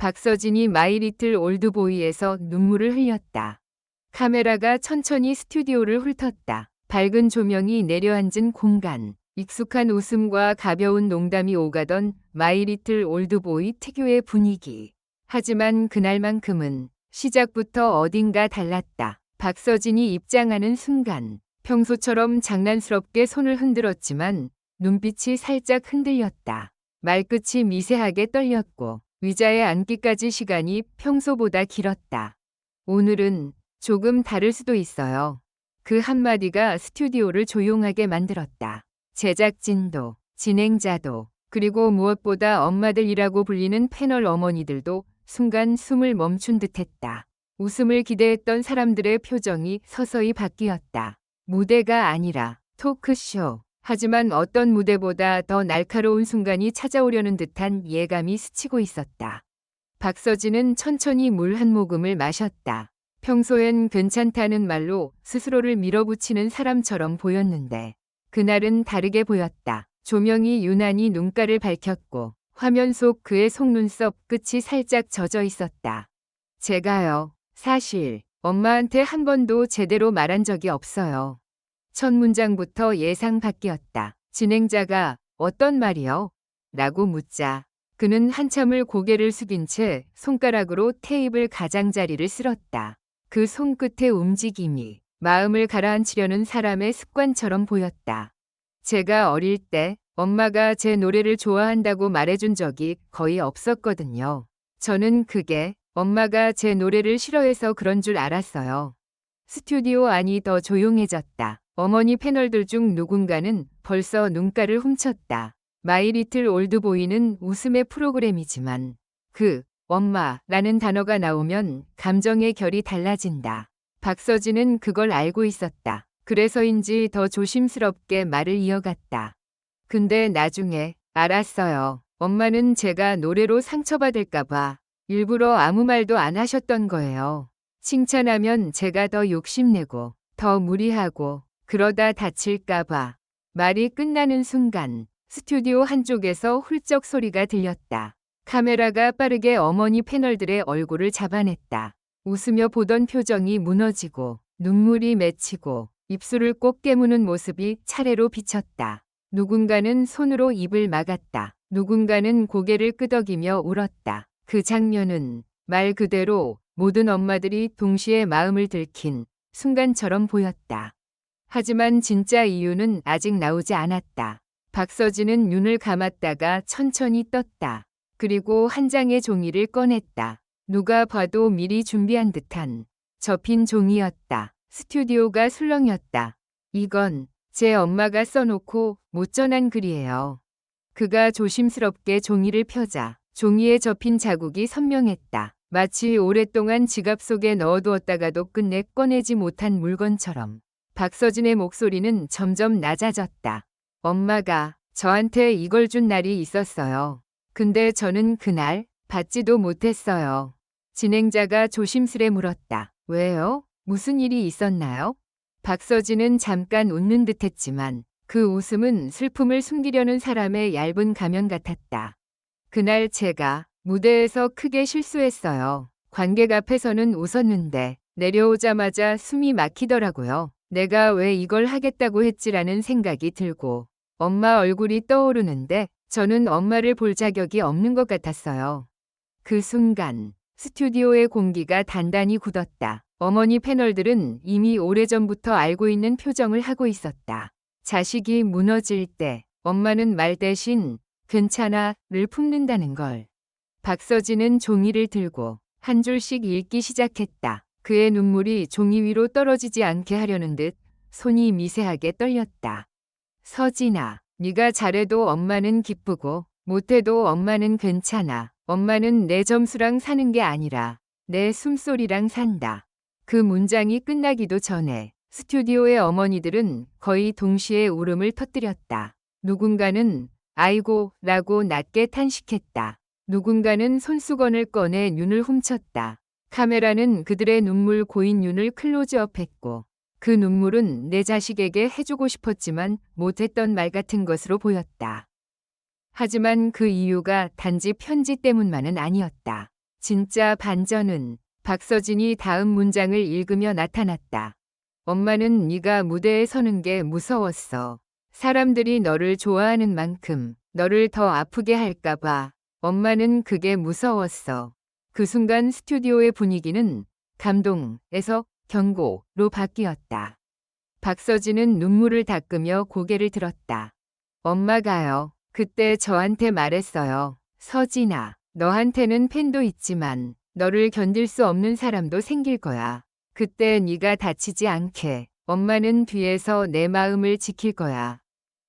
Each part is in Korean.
박서진이 마이 리틀 올드보이에서 눈물을 흘렸다. 카메라가 천천히 스튜디오를 훑었다. 밝은 조명이 내려앉은 공간, 익숙한 웃음과 가벼운 농담이 오가던 마이 리틀 올드보이 특유의 분위기. 하지만 그날만큼은 시작부터 어딘가 달랐다. 박서진이 입장하는 순간 평소처럼 장난스럽게 손을 흔들었지만 눈빛이 살짝 흔들렸다. 말끝이 미세하게 떨렸고 의자에 앉기까지 시간이 평소보다 길었다. 오늘은 조금 다를 수도 있어요. 그 한마디가 스튜디오를 조용하게 만들었다. 제작진도, 진행자도, 그리고 무엇보다 엄마들이라고 불리는 패널 어머니들도 순간 숨을 멈춘 듯했다. 웃음을 기대했던 사람들의 표정이 서서히 바뀌었다. 무대가 아니라 토크쇼. 하지만 어떤 무대보다 더 날카로운 순간이 찾아오려는 듯한 예감이 스치고 있었다. 박서진은 천천히 물 한 모금을 마셨다. 평소엔 괜찮다는 말로 스스로를 밀어붙이는 사람처럼 보였는데 그날은 다르게 보였다. 조명이 유난히 눈가를 밝혔고 화면 속 그의 속눈썹 끝이 살짝 젖어 있었다. 제가요, 사실 엄마한테 한 번도 제대로 말한 적이 없어요. 첫 문장부터 예상 밖이었다. 진행자가 어떤 말이요? 라고 묻자 그는 한참을 고개를 숙인 채 손가락으로 테이블 가장자리를 쓸었다. 그 손끝의 움직임이 마음을 가라앉히려는 사람의 습관처럼 보였다. 제가 어릴 때 엄마가 제 노래를 좋아한다고 말해준 적이 거의 없었거든요. 저는 그게 엄마가 제 노래를 싫어해서 그런 줄 알았어요. 스튜디오 안이 더 조용해졌다. 어머니 패널들 중 누군가는 벌써 눈가를 훔쳤다. 마이 리틀 올드보이는 웃음의 프로그램이지만 엄마라는 단어가 나오면 감정의 결이 달라진다. 박서진은 그걸 알고 있었다. 그래서인지 더 조심스럽게 말을 이어갔다. 근데 나중에 알았어요. 엄마는 제가 노래로 상처받을까봐 일부러 아무 말도 안 하셨던 거예요. 칭찬하면 제가 더 욕심내고 더 무리하고 그러다 다칠까봐. 말이 끝나는 순간 스튜디오 한쪽에서 훌쩍 소리가 들렸다. 카메라가 빠르게 어머니 패널들의 얼굴을 잡아냈다. 웃으며 보던 표정이 무너지고 눈물이 맺히고 입술을 꼭 깨무는 모습이 차례로 비쳤다. 누군가는 손으로 입을 막았다. 누군가는 고개를 끄덕이며 울었다. 그 장면은 말 그대로 모든 엄마들이 동시에 마음을 들킨 순간처럼 보였다. 하지만 진짜 이유는 아직 나오지 않았다. 박서진은 눈을 감았다가 천천히 떴다. 그리고 한 장의 종이를 꺼냈다. 누가 봐도 미리 준비한 듯한 접힌 종이였다. 스튜디오가 술렁였다. 이건 제 엄마가 써놓고 못 전한 글이에요. 그가 조심스럽게 종이를 펴자 종이에 접힌 자국이 선명했다. 마치 오랫동안 지갑 속에 넣어두었다가도 끝내 꺼내지 못한 물건처럼. 박서진의 목소리는 점점 낮아졌다. 엄마가 저한테 이걸 준 날이 있었어요. 근데 저는 그날 받지도 못했어요. 진행자가 조심스레 물었다. 왜요? 무슨 일이 있었나요? 박서진은 잠깐 웃는 듯했지만 그 웃음은 슬픔을 숨기려는 사람의 얇은 가면 같았다. 그날 제가 무대에서 크게 실수했어요. 관객 앞에서는 웃었는데 내려오자마자 숨이 막히더라고요. 내가 왜 이걸 하겠다고 했지라는 생각이 들고 엄마 얼굴이 떠오르는데 저는 엄마를 볼 자격이 없는 것 같았어요. 그 순간 스튜디오의 공기가 단단히 굳었다. 어머니 패널들은 이미 오래전부터 알고 있는 표정을 하고 있었다. 자식이 무너질 때 엄마는 말 대신 괜찮아를 품는다는 걸. 박서진은 종이를 들고 한 줄씩 읽기 시작했다. 그의 눈물이 종이 위로 떨어지지 않게 하려는 듯 손이 미세하게 떨렸다. 서진아, 네가 잘해도 엄마는 기쁘고 못해도 엄마는 괜찮아. 엄마는 내 점수랑 사는 게 아니라 내 숨소리랑 산다. 그 문장이 끝나기도 전에 스튜디오의 어머니들은 거의 동시에 울음을 터뜨렸다. 누군가는 아이고 라고 낮게 탄식했다. 누군가는 손수건을 꺼내 눈을 훔쳤다. 카메라는 그들의 눈물 고인 눈을 클로즈업했고 그 눈물은 내 자식에게 해주고 싶었지만 못했던 말 같은 것으로 보였다. 하지만 그 이유가 단지 편지 때문만은 아니었다. 진짜 반전은 박서진이 다음 문장을 읽으며 나타났다. 엄마는 네가 무대에 서는 게 무서웠어. 사람들이 너를 좋아하는 만큼 너를 더 아프게 할까 봐. 엄마는 그게 무서웠어. 그 순간 스튜디오의 분위기는 감동에서 경고로 바뀌었다. 박서진은 눈물을 닦으며 고개를 들었다. 엄마가요. 그때 저한테 말했어요. 서진아, 너한테는 팬도 있지만 너를 견딜 수 없는 사람도 생길 거야. 그때 네가 다치지 않게 엄마는 뒤에서 내 마음을 지킬 거야.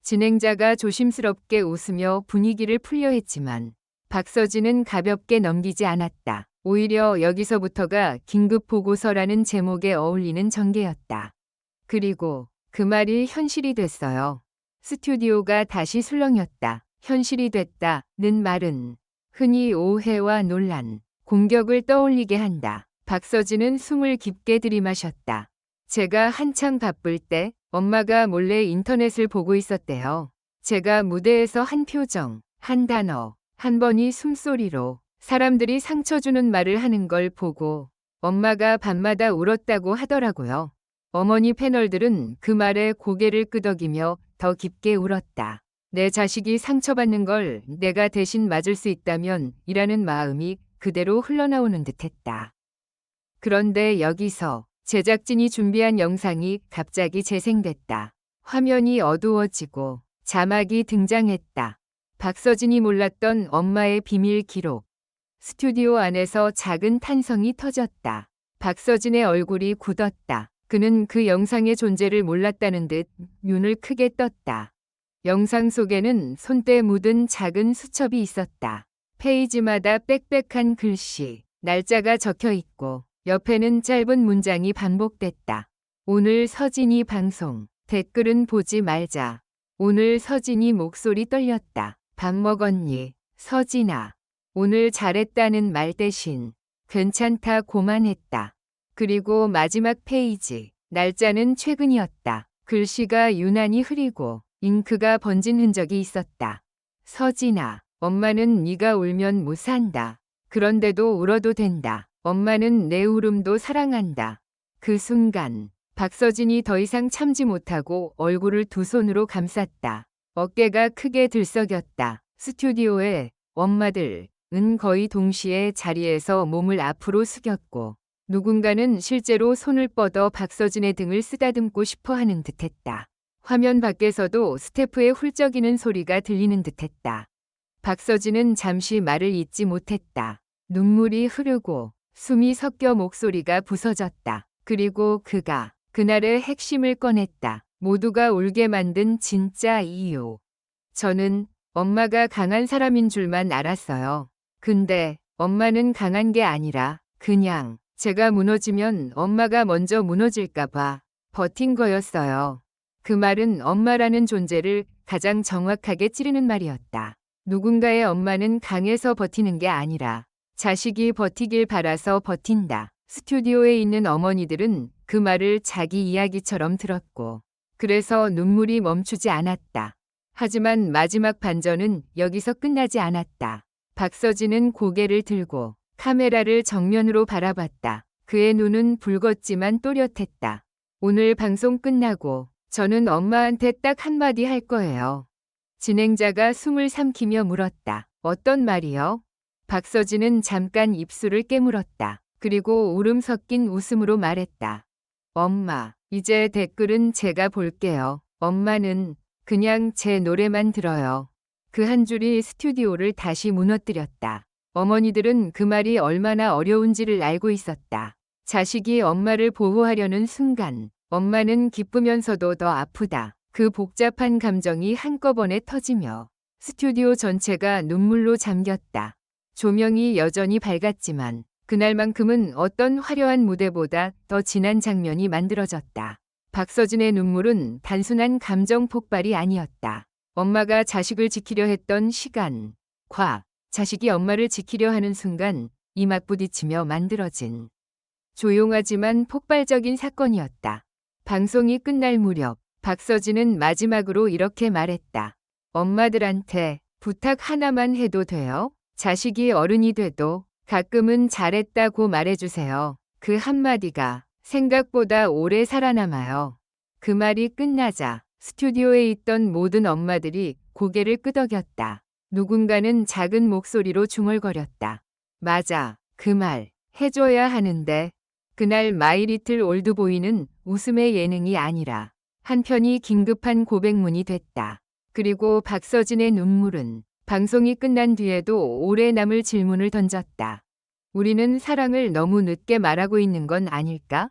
진행자가 조심스럽게 웃으며 분위기를 풀려 했지만 박서진은 가볍게 넘기지 않았다. 오히려 여기서부터가 긴급 보고서라는 제목에 어울리는 전개였다. 그리고 그 말이 현실이 됐어요. 스튜디오가 다시 술렁였다. 현실이 됐다는 말은 흔히 오해와 논란, 공격을 떠올리게 한다. 박서진은 숨을 깊게 들이마셨다. 제가 한창 바쁠 때 엄마가 몰래 인터넷을 보고 있었대요. 제가 무대에서 한 표정, 한 단어, 한 번이 숨소리로 사람들이 상처 주는 말을 하는 걸 보고 엄마가 밤마다 울었다고 하더라고요. 어머니 패널들은 그 말에 고개를 끄덕이며 더 깊게 울었다. 내 자식이 상처받는 걸 내가 대신 맞을 수 있다면 이라는 마음이 그대로 흘러나오는 듯했다. 그런데 여기서 제작진이 준비한 영상이 갑자기 재생됐다. 화면이 어두워지고 자막이 등장했다. 박서진이 몰랐던 엄마의 비밀 기록. 스튜디오 안에서 작은 탄성이 터졌다. 박서진의 얼굴이 굳었다. 그는 그 영상의 존재를 몰랐다는 듯 눈을 크게 떴다. 영상 속에는 손때 묻은 작은 수첩이 있었다. 페이지마다 빽빽한 글씨, 날짜가 적혀 있고 옆에는 짧은 문장이 반복됐다. 오늘 서진이 방송, 댓글은 보지 말자. 오늘 서진이 목소리 떨렸다. 밥 먹었니? 서진아. 오늘 잘했다는 말 대신 괜찮다 고만했다. 그리고 마지막 페이지, 날짜는 최근이었다. 글씨가 유난히 흐리고 잉크가 번진 흔적이 있었다. 서진아, 엄마는 네가 울면 못 산다. 그런데도 울어도 된다. 엄마는 내 울음도 사랑한다. 그 순간 박서진이 더 이상 참지 못하고 얼굴을 두 손으로 감쌌다. 어깨가 크게 들썩였다. 스튜디오의 엄마들은 거의 동시에 자리에서 몸을 앞으로 숙였고 누군가는 실제로 손을 뻗어 박서진의 등을 쓰다듬고 싶어 하는 듯했다. 화면 밖에서도 스태프의 훌쩍이는 소리가 들리는 듯했다. 박서진은 잠시 말을 잇지 못했다. 눈물이 흐르고 숨이 섞여 목소리가 부서졌다. 그리고 그가 그날의 핵심을 꺼냈다. 모두가 울게 만든 진짜 이유. 저는 엄마가 강한 사람인 줄만 알았어요. 근데 엄마는 강한 게 아니라 그냥 제가 무너지면 엄마가 먼저 무너질까 봐 버틴 거였어요. 그 말은 엄마라는 존재를 가장 정확하게 찌르는 말이었다. 누군가의 엄마는 강해서 버티는 게 아니라 자식이 버티길 바라서 버틴다. 스튜디오에 있는 어머니들은 그 말을 자기 이야기처럼 들었고 그래서 눈물이 멈추지 않았다. 하지만 마지막 반전은 여기서 끝나지 않았다. 박서진은 고개를 들고 카메라를 정면으로 바라봤다. 그의 눈은 붉었지만 또렷했다. 오늘 방송 끝나고 저는 엄마한테 딱 한마디 할 거예요. 진행자가 숨을 삼키며 물었다. 어떤 말이요? 박서진은 잠깐 입술을 깨물었다. 그리고 울음 섞인 웃음으로 말했다. 엄마, 이제 댓글은 제가 볼게요. 엄마는 그냥 제 노래만 들어요. 그 한 줄이 스튜디오를 다시 무너뜨렸다. 어머니들은 그 말이 얼마나 어려운지를 알고 있었다. 자식이 엄마를 보호하려는 순간 엄마는 기쁘면서도 더 아프다. 그 복잡한 감정이 한꺼번에 터지며 스튜디오 전체가 눈물로 잠겼다. 조명이 여전히 밝았지만 그날만큼은 어떤 화려한 무대보다 더 진한 장면이 만들어졌다. 박서진의 눈물은 단순한 감정 폭발이 아니었다. 엄마가 자식을 지키려 했던 시간과 자식이 엄마를 지키려 하는 순간 이막 부딪히며 만들어진 조용하지만 폭발적인 사건이었다. 방송이 끝날 무렵 박서진은 마지막으로 이렇게 말했다. 엄마들한테 부탁 하나만 해도 돼요? 자식이 어른이 돼도 가끔은 잘했다고 말해주세요. 그 한마디가 생각보다 오래 살아남아요. 그 말이 끝나자 스튜디오에 있던 모든 엄마들이 고개를 끄덕였다. 누군가는 작은 목소리로 중얼거렸다. 맞아, 그 말 해줘야 하는데. 그날 마이 리틀 올드보이는 웃음의 예능이 아니라 한편이 긴급한 고백문이 됐다. 그리고 박서진의 눈물은 방송이 끝난 뒤에도 오래 남을 질문을 던졌다. 우리는 사랑을 너무 늦게 말하고 있는 건 아닐까?